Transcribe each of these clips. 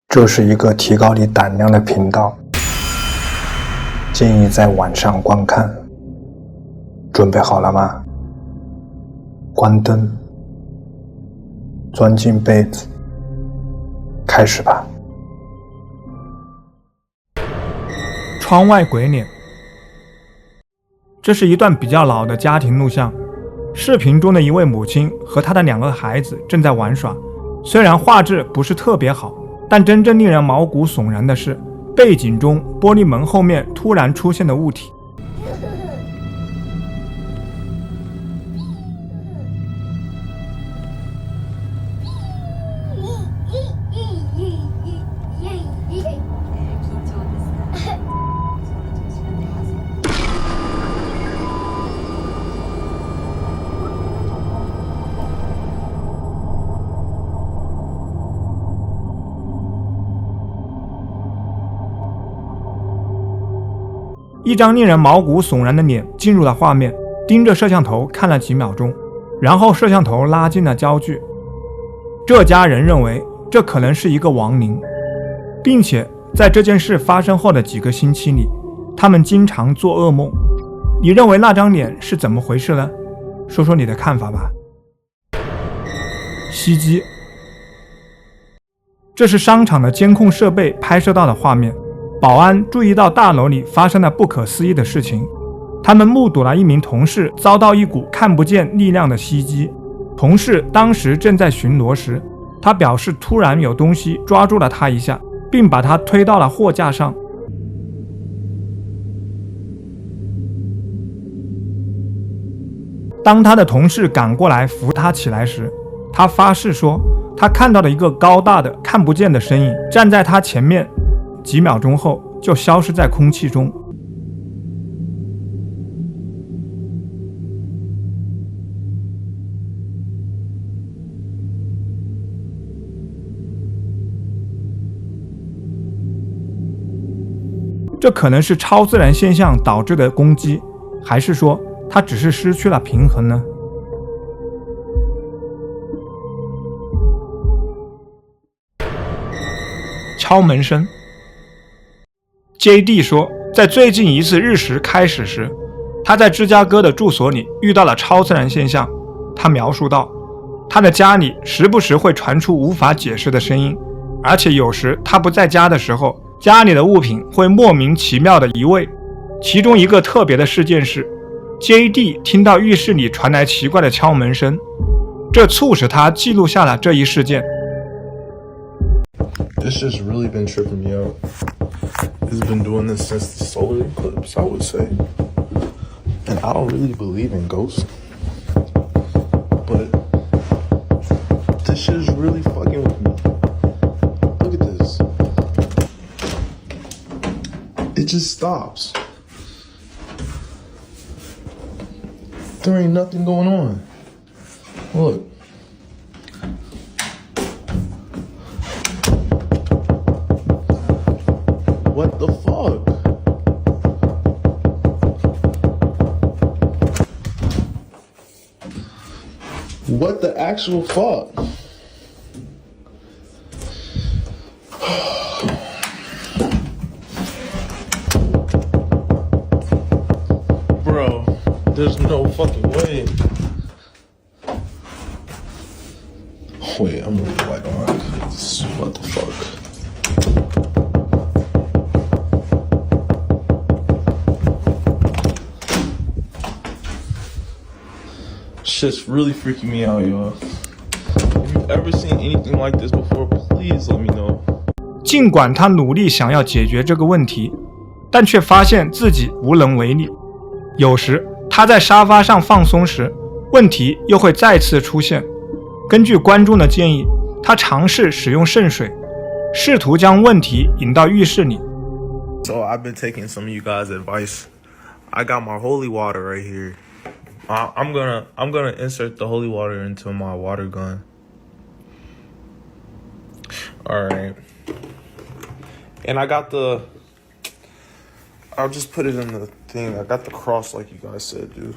这是一个提高你胆量的频道，建议在晚上观看。准备好了吗？关灯，钻进被子，开始吧。窗外鬼脸。这是一段比较老的家庭录像，视频中的一位母亲和她的2个孩子正在玩耍。虽然画质不是特别好，但真正令人毛骨悚然的是，背景中玻璃门后面突然出现的物体。一张令人毛骨悚然的脸进入了画面，盯着摄像头看了几秒钟，然后摄像头拉近了焦距。这家人认为这可能是一个亡灵，并且在这件事发生后的几个星期里，他们经常做噩梦。你认为那张脸是怎么回事呢？说说你的看法吧。袭击。这是商场的监控设备拍摄到的画面。保安注意到大楼里发生了不可思议的事情，他们目睹了一名同事遭到一股看不见力量的袭击。同事当时正在巡逻时，他表示突然有东西抓住了他一下，并把他推到了货架上。当他的同事赶过来扶他起来时，他发誓说他看到了一个高大的看不见的身影站在他前面，几秒钟后就消失在空气中。这可能是超自然现象导致的攻击，还是说他只是失去了平衡呢？敲门声。JD 说，在最近一次日食开始时，他在芝加哥的住所里遇到了超自然现象。他描述道，他的家里时不时会传出无法解释的声音，而且有时他不在家的时候，家里的物品会莫名其妙的移位。其中一个特别的事件是 JD 听到浴室里传来奇怪的敲门声，这促使他记录下了这一事件。This just really been tripping me out. It's been doing this since the solar eclipse, I would say. And I don't really believe in ghosts. But this shit is really fucking with me. Look at this. It just stops. There ain't nothing going on. Look. What the fuck? What the actual fuck? Bro, there's no fucking way. Wait, I'm really like, alright, what the fuck? Shit's really freaking me out, y'all. If you've ever seen anything like this before, please let me know. 尽管他努力想要解决这个问题，但却发现自己无能为力。有时他在沙发上放松时，问题又会再次出现。根据观众的建议，他尝试使用圣水，试图将问题引到浴室里。So I've been taking some of you guys' advice. I got my holy water right here. I'm gonna insert the holy water into my water gun. All right. And I'll just put it in the thing. I got the cross like you guys said, dude.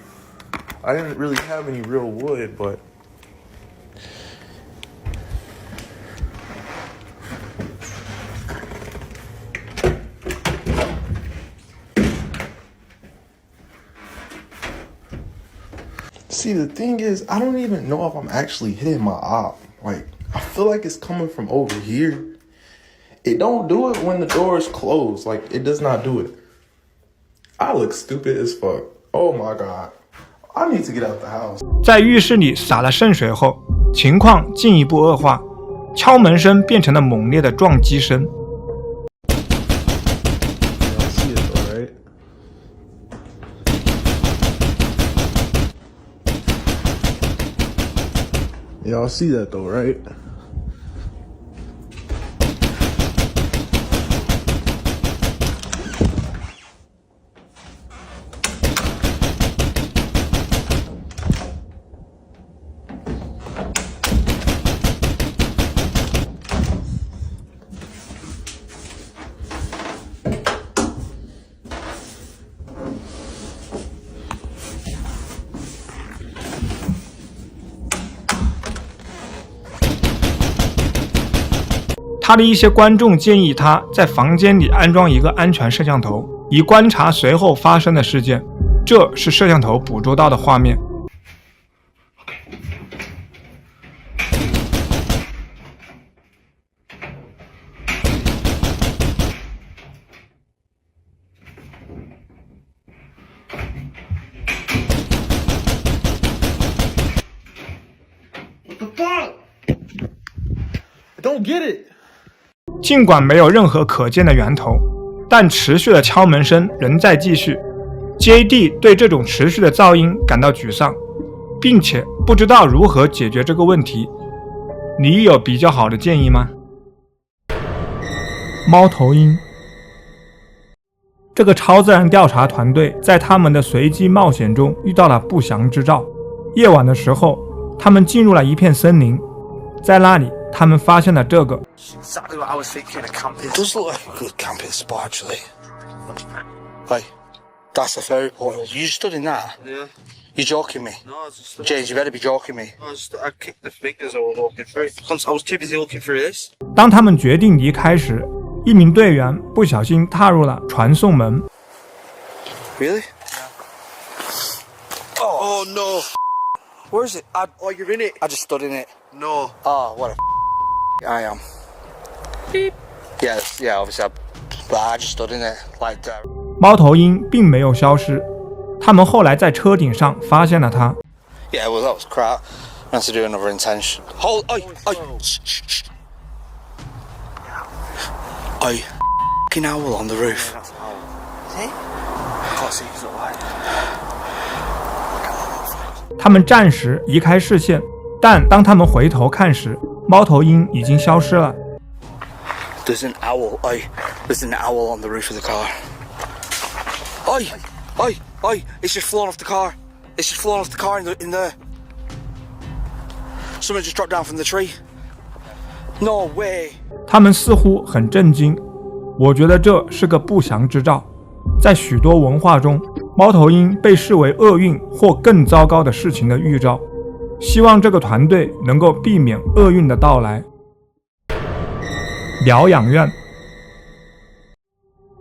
I didn't really have any real wood, but See, the thing is, I don't even know if I'm actually hitting my op. Like, I feel like it's coming from over here. It don't do it when the door is closed. Like, it does not do it. I look stupid as fuck. Oh my god. I need to get out the house. 在浴室里洒了圣水后，情况进一步恶化，敲门声变成了猛烈的撞击声。Y'all see that though, right?他的一些观众建议他在房间里安装一个安全摄像头，以观察随后发生的事件。这是摄像头捕捉到的画面。What the fuck? I don't get it. 尽管没有任何可见的源头，但持续的敲门声仍在继续。JD 对这种持续的噪音感到沮丧，并且不知道如何解决这个问题。你有比较好的建议吗？猫头鹰。这个超自然调查团队在他们的随机冒险中遇到了不祥之兆。夜晚的时候，他们进入了一片森林，在那里他们发现了这个。Exactly what I was thinking. A camping. It does look like a good camping spot, actually. Hey, that's a ferry portal. You stood in that? Yeah. You're joking me? No, I just. James, you better be joking me. I kicked the fingers I was walking through. I was too busy looking through this. 当他们决定离开时，一名队员不小心踏入了传送门。Really? Oh no! Where is it? Oh, you're in it. I just stood in it. No. Oh, what a I am. Beep. Yeah, obviously, but I just stood in it like that. 猫头鹰并没有消失，他们后来在车顶上发现了它。Yeah, well, that was crap. I have to do another intention. Hold, oi. Shh. Oi, f***ing owl on the roof. See? I can't see his light. 他们暂时移开视线，但当他们回头看时，猫头鹰已经消失了。There's an owl. There's an owl on the roof of the car. It's just fallen off the car. It's just fallen off the car in there. Someone just dropped down from the tree. No way. 他们似乎很震惊，我觉得这是个不祥之兆。在许多文化中，猫头鹰被视为厄运或更糟糕的事情的预兆。希望这个团队能够避免厄运的到来。疗养院。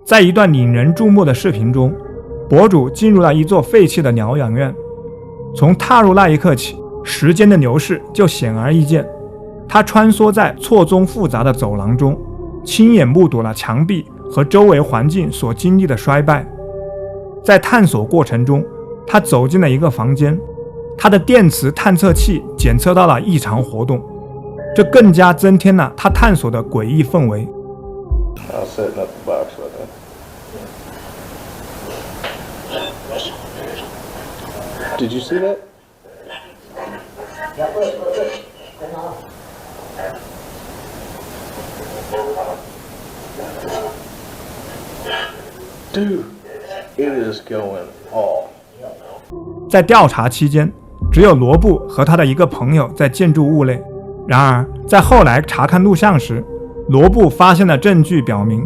在一段引人注目的视频中，博主进入了一座废弃的疗养院。从踏入那一刻起，时间的流逝就显而易见。他穿梭在错综复杂的走廊中，亲眼目睹了墙壁和周围环境所经历的衰败。在探索过程中，他走进了一个房间，他的电磁探测器检测到了异常活动，这更加增添了他探索的诡异氛围。Did you see that? Dude, it is going off. 在调查期间，只有罗布和他的一个朋友在建筑物内。然而，在后来查看录像时，罗布发现了证据表明，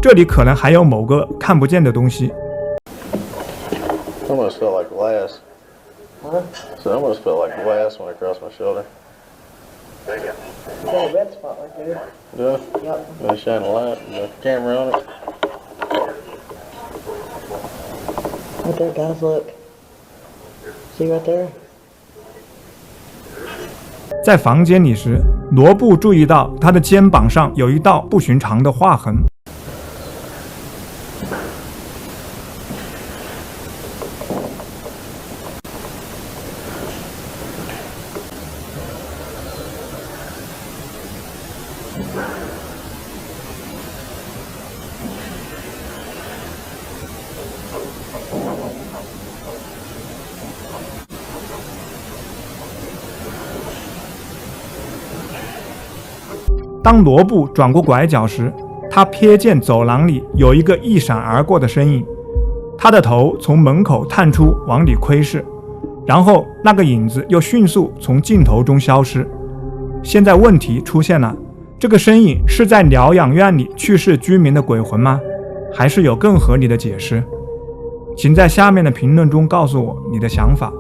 这里可能还有某个看不见的东西。Almost felt like glass. Huh? So I almost felt like glass when I crossed my shoulder. You got a red spot right there. Yeah. Yep. They shine a light and the camera on it. Right there, guys, look. See right there? 在房间里时，罗布注意到他的肩膀上有一道不寻常的划痕。当罗布转过拐角时，他瞥见走廊里有一个一闪而过的身影，他的头从门口探出往里窥视，然后那个影子又迅速从镜头中消失。现在问题出现了，这个身影是在疗养院里去世居民的鬼魂吗？还是有更合理的解释？请在下面的评论中告诉我你的想法。